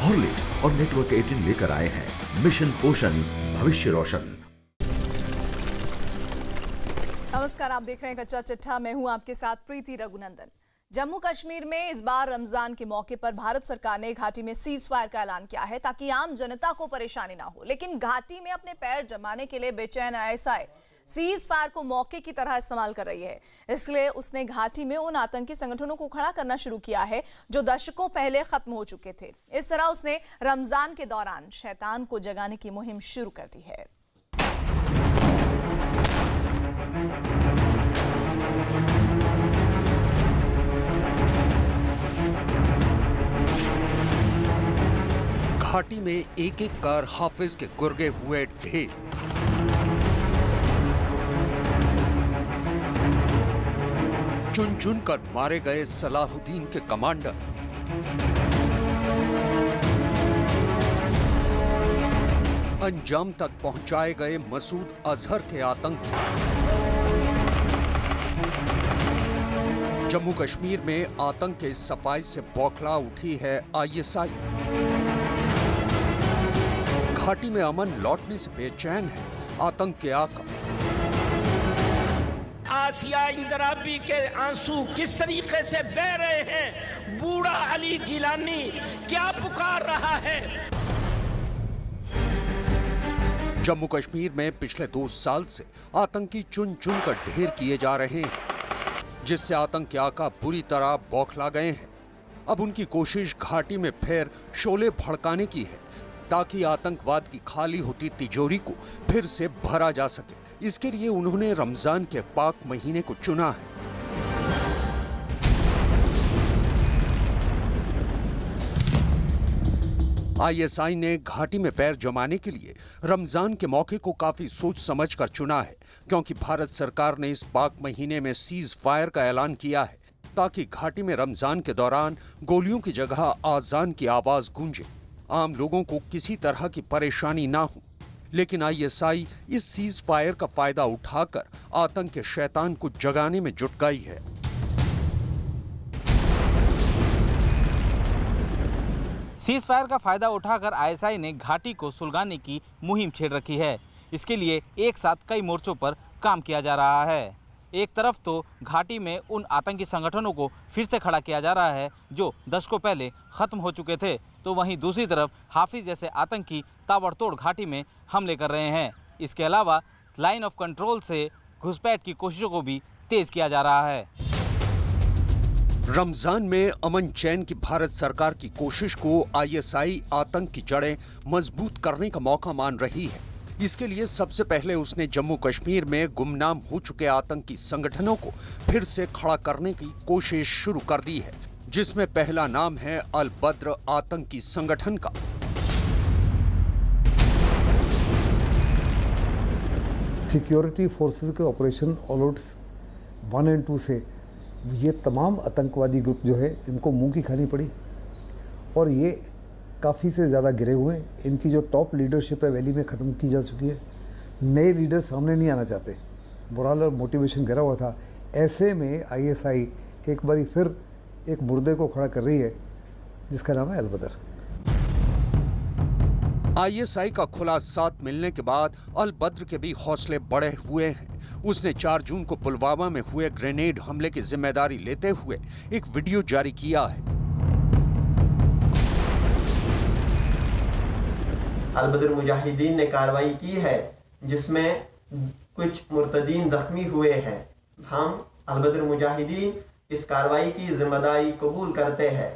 Horlicks और network 18 लेकर आए हैं मिशन पोषण भविष्य रोशन। नमस्कार, आप देख रहे हैं कच्चा चिट्ठा। मैं हूं आपके साथ प्रीति रघुनंदन। जम्मू कश्मीर में इस बार रमजान के मौके पर भारत सरकार ने घाटी में सीज फायर का ऐलान किया है ताकि आम जनता को परेशानी ना हो। लेकिन घाटी में अपने पैर जमाने के लिए बेचैन आईएसआई सीज फायर को मौके की तरह इस्तेमाल कर रही है। इसलिए उसने घाटी में उन आतंकी संगठनों को खड़ा करना शुरू किया है जो दशकों पहले खत्म हो चुके थे। इस तरह उसने रमजान के दौरान शैतान को जगाने की मुहिम शुरू कर दी है। घाटी में एक एक कर हाफिज के गुर्गे हुए ढेर। चुन चुन कर मारे गए सलाहुद्दीन के कमांडर। अंजाम तक पहुंचाए गए मसूद अजहर के आतंकी। जम्मू कश्मीर में आतंक के सफाई से बौखला उठी है आईएसआई। घाटी में अमन लौटने से बेचैन है आतंक के आका। आसिया इंदराबी के आंसू किस तरीके से बह रहे हैं। बूढ़ा अली गिलानी क्या पुकार रहा है। जम्मू कश्मीर में पिछले 2 साल से आतंकी चुन चुन कर ढेर किए जा रहे हैं, जिससे आतंक के आका बुरी तरह बौखला गए हैं। अब उनकी कोशिश घाटी में फिर शोले भड़काने की है ताकि आतंकवाद की खाली होती तिजोरी को फिर से भरा जा सके। इसके लिए उन्होंने रमजान के पाक महीने को चुना है। आईएसआई ने घाटी में पैर जमाने के लिए रमजान के मौके को काफी सोच समझ कर चुना है, क्योंकि भारत सरकार ने इस पाक महीने में सीज फायर का ऐलान किया है ताकि घाटी में रमजान के दौरान गोलियों की जगह आजान की आवाज गूंजे, आम लोगों को किसी तरह की परेशानी ना हो। लेकिन आईएसआई इस सीज फायर का फायदा उठाकर आतंक के शैतान को जगाने में जुट गई है। सीज फायर का फायदा उठाकर आईएसआई ने घाटी को सुलगाने की मुहिम छेड़ रखी है। इसके लिए एक साथ कई मोर्चों पर काम किया जा रहा है। एक तरफ तो घाटी में उन आतंकी संगठनों को फिर से खड़ा किया जा रहा है जो दशकों पहले खत्म हो चुके थे, तो वहीं दूसरी तरफ हाफिज जैसे आतंकी ताबड़तोड़ घाटी में हमले कर रहे हैं। इसके अलावा लाइन ऑफ कंट्रोल से घुसपैठ की कोशिशों को भी तेज किया जा रहा है। रमजान में अमन चैन की भारत सरकार की कोशिश को आईएसआई आतंक की जड़ें मजबूत करने का मौका मान रही है। इसके लिए सबसे पहले उसने जम्मू कश्मीर में गुमनाम हो चुके आतंकी संगठनों को फिर से खड़ा करने की कोशिश शुरू कर दी है, जिसमें पहला नाम है अल बद्र आतंकी संगठन का। सिक्योरिटी फोर्सेस के ऑपरेशन ऑल आउट 1 और 2 से ये तमाम आतंकवादी ग्रुप जो है इनको मुंह की खानी पड़ी और ये काफ़ी से ज़्यादा गिरे हुए हैं। इनकी जो टॉप लीडरशिप है वैली में ख़त्म की जा चुकी है। नए लीडर सामने नहीं आना चाहते, मोरल और मोटिवेशन गिरा हुआ था। ऐसे में आईएसआई एक बारी फिर एक मुर्दे को खड़ा कर रही है जिसका नाम है अल बद्र। आईएसआई का खुला साथ मिलने के बाद अल बद्र के भी हौसले बढ़े हुए हैं। उसने 4 जून को पुलवामा में हुए ग्रेनेड हमले की जिम्मेदारी लेते हुए एक वीडियो जारी किया है। अल बद्र मुजाहिदीन ने कार्रवाई की है जिसमें कुछ मुर्तदीन जख्मी हुए हैं। हम अल बद्र मुजाहिदीन इस कार्रवाई की जिम्मेदारी कबूल करते हैं।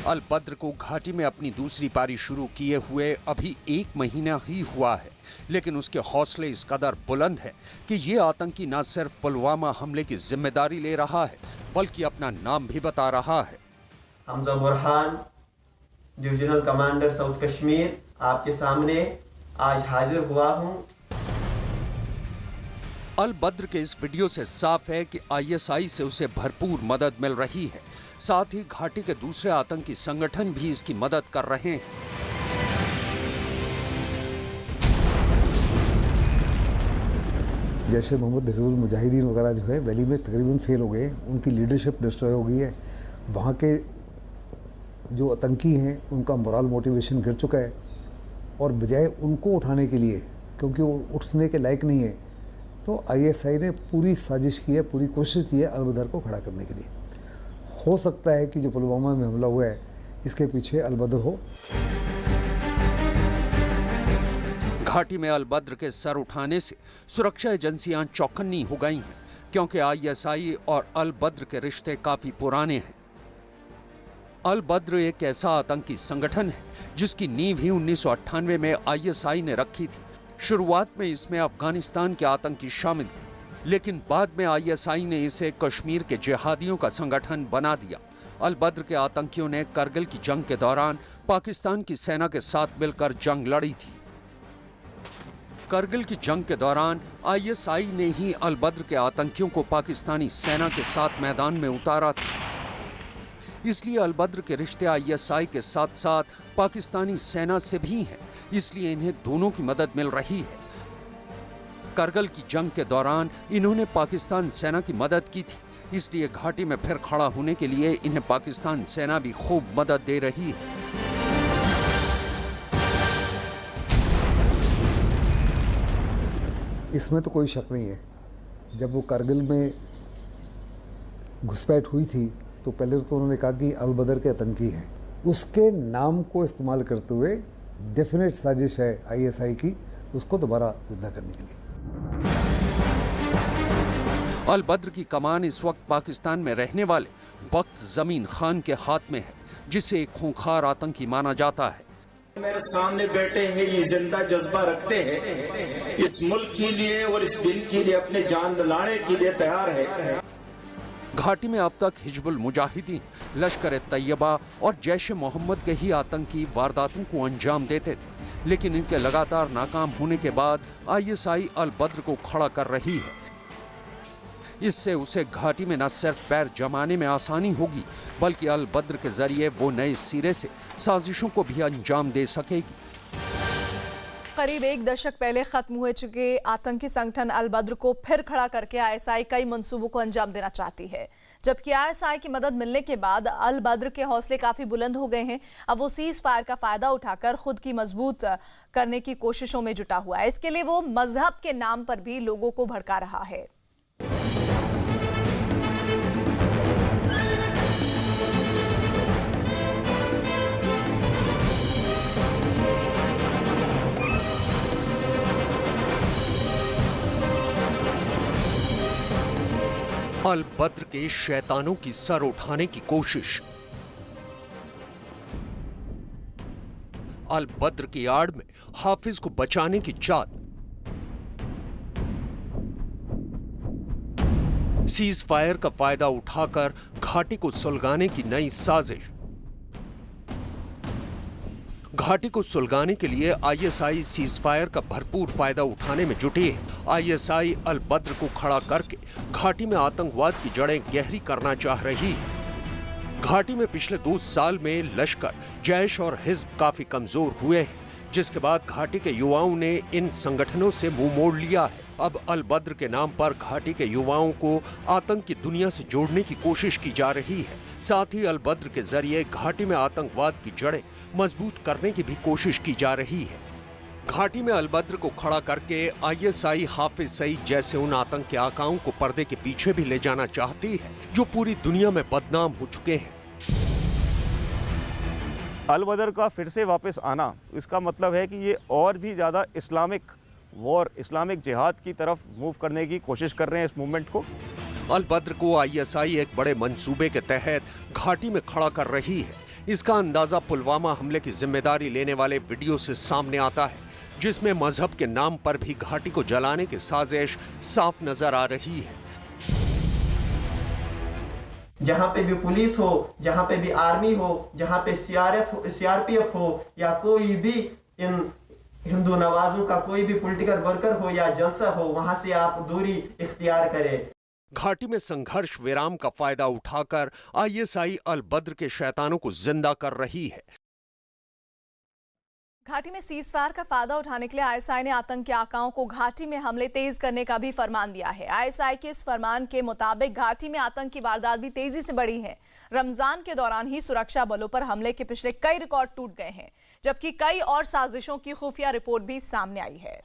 अल बद्र को घाटी में अपनी दूसरी पारी शुरू किए हुए अभी 1 महीना ही हुआ है, लेकिन उसके हौसले इस कदर बुलंद है कि ये आतंकी न सिर्फ पुलवामा हमले की जिम्मेदारी ले रहा है बल्कि अपना नाम भी बता रहा है। Hamza Burhan, divisional commander south Kashmir, आपके सामने आज हाजिर हुआ हूं। अल बद्र के इस वीडियो से साफ है कि आईएसआई से उसे भरपूर मदद मिल रही है। साथ ही घाटी के दूसरे आतंकी संगठन भी इसकी मदद कर रहे हैं। जैसे मोहम्मद हिजबुल मुजाहिदीन वगैरह जो है वैली में तकरीबन फेल हो गए, उनकी लीडरशिप डिस्ट्रॉय हो गई है। वहाँ के जो आतंकी हैं उनका मोरल मोटिवेशन गिर चुका है और बजाय उनको उठाने के लिए, क्योंकि वो उठने के लायक नहीं है, तो आईएसआई ने पूरी साजिश की है, पूरी कोशिश की है अलबदर को खड़ा करने के लिए। हो सकता है कि जो पुलवामा में हमला हुआ है इसके पीछे अलबदर हो। घाटी में अलबद्र के सर उठाने से सुरक्षा एजेंसियां चौकन्नी हो गई हैं, क्योंकि आईएसआई और अलबद्र के रिश्ते काफी पुराने हैं। अलबद्र एक ऐसा आतंकी संगठन है जिसकी नींव ही 1998 में आईएसआई ने रखी थी। शुरुआत में इसमें अफगानिस्तान के आतंकी शामिल थे, लेकिन बाद में आईएसआई ने इसे कश्मीर के जिहादियों का संगठन बना दिया। अलबद्र के आतंकियों ने करगिल की जंग के दौरान पाकिस्तान की सेना के साथ मिलकर जंग लड़ी थी। करगिल की जंग के दौरान आईएसआई ने ही अलबद्र के आतंकियों को पाकिस्तानी सेना के साथ मैदान में उतारा था। इसलिए अलबद्र के रिश्ते आईएसआई के साथ साथ पाकिस्तानी सेना से भी हैं, इसलिए इन्हें दोनों की मदद मिल रही है। करगिल की जंग के दौरान इन्होंने पाकिस्तान सेना की मदद की थी, इसलिए घाटी में फिर खड़ा होने के लिए इन्हें पाकिस्तान सेना भी खूब मदद दे रही है। इसमें तो कोई शक नहीं है। जब वो करगिल में घुसपैठ हुई थी तो पहले तो उन्होंने कहा कि अलबदर के आतंकी हैं। उसके नाम को इस्तेमाल करते हुए डेफिनेट साजिश है आईएसआई की उसको दोबारा जिंदा करने के लिए। अलबद्र की कमान इस वक्त पाकिस्तान में रहने वाले वक्त जमीन खान के हाथ में है, जिसे एक खूंखार आतंकी माना जाता है। मेरे सामने बैठे हैं, ये जिंदा जज्बा रखते हैं, इस मुल्क के लिए और इस दिन के लिए अपने जान लाने के लिए तैयार है। घाटी में अब तक हिजबुल मुजाहिदीन, लश्कर तैयबा और जैश ए मोहम्मद के ही आतंकी वारदातों को अंजाम देते थे, लेकिन इनके लगातार नाकाम होने के बाद आईएसआई अलबद्र को खड़ा कर रही है। इससे उसे घाटी में न सिर्फ पैर जमाने में आसानी होगी, बल्कि अलबद्र के जरिए वो नए सिरे से साजिशों को भी अंजाम दे सकेगी। करीब एक दशक पहले खत्म हुए चुके आतंकी संगठन अलबद्र को फिर खड़ा करके आईएसआई कई मंसूबों को अंजाम देना चाहती है। जबकि आईएसआई की मदद मिलने के बाद अलबद्र के हौसले काफी बुलंद हो गए हैं। अब वो सीज फायर का फायदा उठाकर खुद की मजबूत करने की कोशिशों में जुटा हुआ है। इसके लिए वो मजहब के नाम पर भी लोगों को भड़का रहा है। अलबद्र के शैतानों की सर उठाने की कोशिश। अलबद्र की आड़ में हाफिज को बचाने की चाल। सीज फायर का फायदा उठाकर घाटी को सुलगाने की नई साजिश। घाटी को सुलगाने के लिए आईएसआई सीज फायर का भरपूर फायदा उठाने में जुटी है। आईएसआई अलबद्र को खड़ा करके घाटी में आतंकवाद की जड़ें गहरी करना चाह रही है। घाटी में पिछले 2 साल में लश्कर, जैश और हिज्ब काफी कमजोर हुए हैं, जिसके बाद घाटी के युवाओं ने इन संगठनों से मुंह मोड़ लिया है। अब अलबद्र के नाम पर घाटी के युवाओं को आतंक की दुनिया से जोड़ने की कोशिश की जा रही है। साथ ही अलबद्र के जरिए घाटी में आतंकवाद की जड़ें मजबूत करने की भी कोशिश की जा रही है। घाटी में अलबद्र को खड़ा करके आईएसआई हाफिज सईद जैसे उन आतंकी आकाओं को पर्दे के पीछे भी ले जाना चाहती है, जो पूरी दुनिया में बदनाम हो चुके हैं। अलबद्र का फिर से वापस आना, इसका मतलब है कि ये और भी ज़्यादा इस्लामिक वॉर, इस्लामिक जिहाद की तरफ मूव करने की कोशिश कर रहे हैं इस मूवमेंट को। अलबद्र को आईएसआई एक बड़े मंसूबे के तहत घाटी में खड़ा कर रही है। इसका अंदाजा पुलवामा हमले की जिम्मेदारी लेने वाले वीडियो से सामने आता है, जिसमें मजहब के नाम पर भी घाटी को जलाने की साजिश साफ नजर आ रही है। जहाँ पे भी पुलिस हो, जहाँ पे भी आर्मी हो, जहाँ पे सीआरपीएफ हो या कोई भी इन हिंदू नवाजों का कोई भी पॉलिटिकल वर्कर हो या जलसा हो, वहां से आप दूरी इख्तियार करें। घाटी में संघर्ष विराम का फायदा उठाकर आईएसआई अलबद्र के शैतानों को जिंदा कर रही है। घाटी में सीज फायर का फायदा उठाने के लिए आईएसआई ने आतंकी आकाओं को घाटी में हमले तेज करने का भी फरमान दिया है। आईएसआई के इस फरमान के मुताबिक घाटी में आतंकी वारदात भी तेजी से बढ़ी है। रमजान के दौरान ही सुरक्षा बलों पर हमले के पिछले कई रिकॉर्ड टूट गए हैं, जबकि कई और साजिशों की खुफिया रिपोर्ट भी सामने आई है।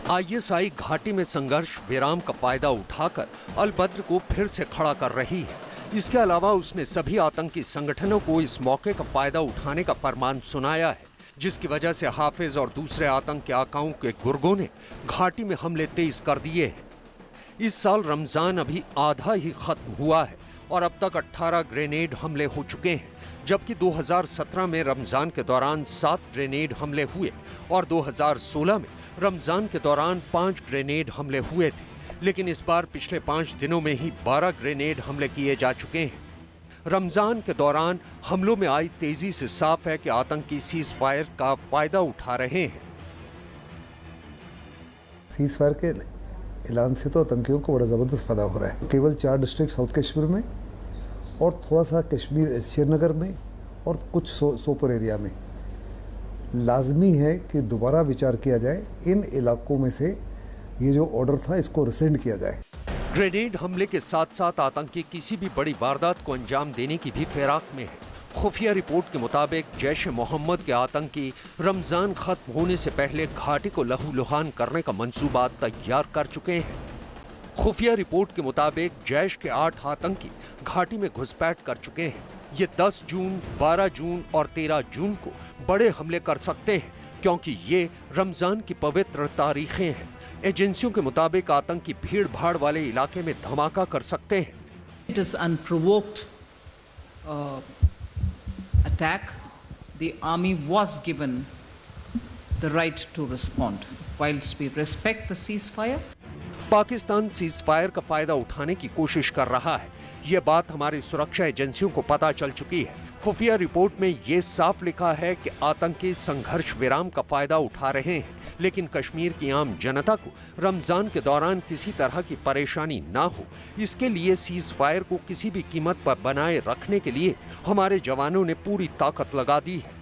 आईएसआई घाटी में संघर्ष विराम का फायदा उठाकर अल-बद्र को फिर से खड़ा कर रही है। इसके अलावा उसने सभी आतंकी संगठनों को इस मौके का फायदा उठाने का फरमान सुनाया है, जिसकी वजह से हाफिज और दूसरे आतंकी आकाओं के गुर्गों ने घाटी में हमले तेज कर दिए हैं। इस साल रमजान अभी आधा ही खत्म हुआ है और अब तक 18 ग्रेनेड हमले हो चुके हैं, जबकि 2017 में रमजान के दौरान 7 ग्रेनेड हमले हुए और 2016 में रमजान के दौरान 5 ग्रेनेड हमले हुए थे। लेकिन इस बार पिछले 5 दिनों में ही 12 ग्रेनेड हमले किए जा चुके हैं। रमजान के दौरान हमलों में आई तेजी से साफ है कि आतंकी सीज फायर का फायदा उठा रहे हैं। सीज फायर के ऐलान से तो आतंकियों को बड़ा ज़बरदस्त फायदा हो रहा है। केवल 4 डिस्ट्रिक्ट साउथ कश्मीर में और थोड़ा सा कश्मीर श्रीनगर में और कुछ सोपोर एरिया में लाजमी है कि दोबारा विचार किया जाए, इन इलाकों में से ये जो ऑर्डर था इसको रिसेंड किया जाए। ग्रेनेड हमले के साथ साथ आतंकी किसी भी बड़ी वारदात को अंजाम देने की भी फिराक में है। खुफिया रिपोर्ट के मुताबिक जैश ए मोहम्मद के आतंकी रमजान खत्म होने से पहले घाटी को लहूलुहान करने का मंसूबा तैयार कर चुके हैं। खुफिया रिपोर्ट के मुताबिक जैश के 8 आतंकी घाटी में घुसपैठ कर चुके हैं। ये 10 जून, 12 जून और 13 जून को बड़े हमले कर सकते हैं, क्योंकि ये रमजान की पवित्र तारीखें हैं। एजेंसियों के मुताबिक आतंकी भीड़ भाड़ वाले इलाके में धमाका कर सकते हैं। It is unprovoked attack. The army was given the right to respond. Whilst we respect the ceasefire, Pakistan cease fire का फायदा उठाने की कोशिश कर रहा है। ये बात हमारी सुरक्षा एजेंसियों को पता चल चुकी है। खुफिया रिपोर्ट में ये साफ लिखा है कि आतंकी संघर्ष विराम का फायदा उठा रहे हैं, लेकिन कश्मीर की आम जनता को रमजान के दौरान किसी तरह की परेशानी ना हो, इसके लिए सीज फायर को किसी भी कीमत पर बनाए रखने के लिए हमारे जवानों ने पूरी ताकत लगा दी है।